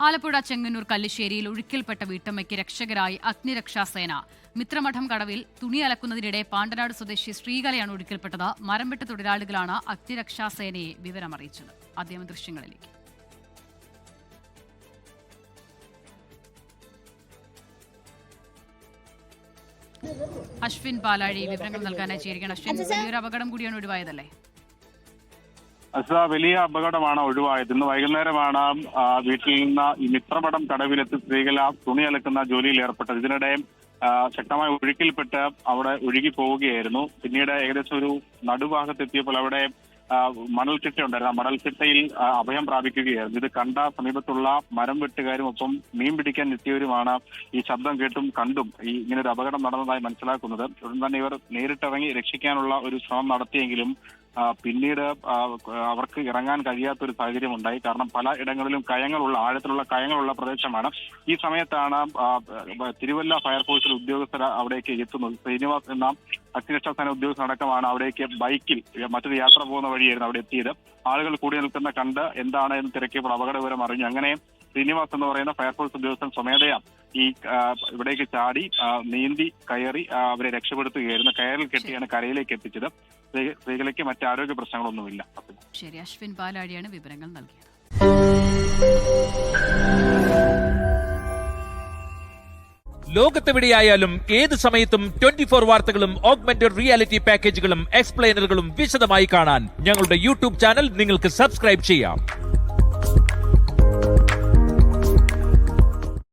ആലപ്പുഴ ചെങ്ങന്നൂർ കല്ലിശ്ശേരിയിൽ ഒഴുക്കിൽപ്പെട്ട വീട്ടമ്മയ്ക്ക് രക്ഷകരായി അഗ്നിരക്ഷാസേന. മിത്രമഠം കടവിൽ തുണി അലക്കുന്നതിനിടെ പാണ്ടനാട് സ്വദേശി ശ്രീകലയാണ് ഒഴുക്കിൽപ്പെട്ടത്. മരംവെട്ട് തൊഴിലാളികളാണ് അഗ്നിരക്ഷാസേനയെ വിവരമറിയിച്ചത്. ആദ്യം ദൃശ്യങ്ങളിലേക്ക്. അശ്വിൻ പാലാഴി വിവരങ്ങൾ നൽകാനായി ചേരുകയാണ്. അശ്വിൻ, വലിയൊരു അപകടം കൂടിയാണ് ഒഴിവായതല്ലേ? വലിയ അപകടമാണ് ഒഴിവായത്. ഇന്ന് വൈകുന്നേരമാണ് വീട്ടിൽ നിന്ന് ഈ മിത്രമഠം കടവിലെത്തി സ്ത്രീകൾ തുണി അലക്കുന്ന ജോലിയിൽ ഏർപ്പെട്ടത്. ഇതിനിടെ ശക്തമായ ഒഴുക്കിൽപ്പെട്ട് അവിടെ ഒഴുകി പോവുകയായിരുന്നു. പിന്നീട് ഏകദേശം ഒരു നടുഭാഗത്തെത്തിയപ്പോൾ അവിടെ മണൽത്തിട്ട ഉണ്ടായിരുന്നു. ആ മണൽത്തിട്ടയിൽ അഭയം പ്രാപിക്കുകയായിരുന്നു. ഇത് കണ്ട സമീപത്തുള്ള മരം വെട്ടുകാരും ഒപ്പം മീൻ പിടിക്കാൻ എത്തിയവരുമാണ് ഈ ശബ്ദം കേട്ടും കണ്ടും ഇങ്ങനൊരു അപകടം നടന്നതായി മനസ്സിലാക്കുന്നത്. ഉടൻ തന്നെ ഇവർ നേരിട്ടിറങ്ങി രക്ഷിക്കാനുള്ള ഒരു ശ്രമം നടത്തിയെങ്കിലും പിന്നീട് അവർക്ക് ഇറങ്ങാൻ കഴിയാത്തൊരു സാഹചര്യം ഉണ്ടായി. കാരണം പല ഇടങ്ങളിലും ആഴത്തിലുള്ള കയങ്ങളുള്ള പ്രദേശമാണ്. ഈ സമയത്താണ് തിരുവല്ല ഫയർഫോഴ്സിലെ ഉദ്യോഗസ്ഥർ അവിടേക്ക് എത്തുന്നത്. ശ്രീനിവാസ് എന്ന അഗ്നിരക്ഷാസേന ഉദ്യോഗസ്ഥനടക്കമാണ് അവിടേക്ക് ബൈക്കിൽ മറ്റൊരു യാത്ര പോകുന്ന വഴിയായിരുന്നു അവിടെ എത്തിയത്. ആളുകൾ കൂടി നിൽക്കുന്ന കണ്ട് എന്താണ് എന്ന് തിരക്കിയപ്പോൾ അപകട വിവരം അറിഞ്ഞു. അങ്ങനെ ശ്രീനിവാസ് എന്ന് പറയുന്ന ഫയർഫോഴ്സ് ഉദ്യോഗസ്ഥൻ സ്വമേധയാ ഇവിടേക്ക് ചാടി നീന്തി കയറി അവരെ രക്ഷപ്പെടുത്തുകയായിരുന്നു. കയറിൽ കെട്ടിയാണ് കരയിലേക്ക് എത്തിച്ചത്. സ്ത്രീകൾക്ക് മറ്റ് ആരോഗ്യ പ്രശ്നങ്ങളൊന്നുമില്ല. ശരി, അശ്വിൻ പാലാഴിയാണ് വിവരങ്ങൾ നൽകിയത്. ലോകത്തെവിടെയായാലും ഏത് സമയത്തും 24 വാർത്തകളും ഓഗ്മെന്റഡ് റിയാലിറ്റി പാക്കേജുകളും എക്സ്പ്ലെയിനറുകളും വിശദമായി കാണാൻ ഞങ്ങളുടെ യൂട്യൂബ് ചാനൽ നിങ്ങൾക്ക് സബ്സ്ക്രൈബ് ചെയ്യാം.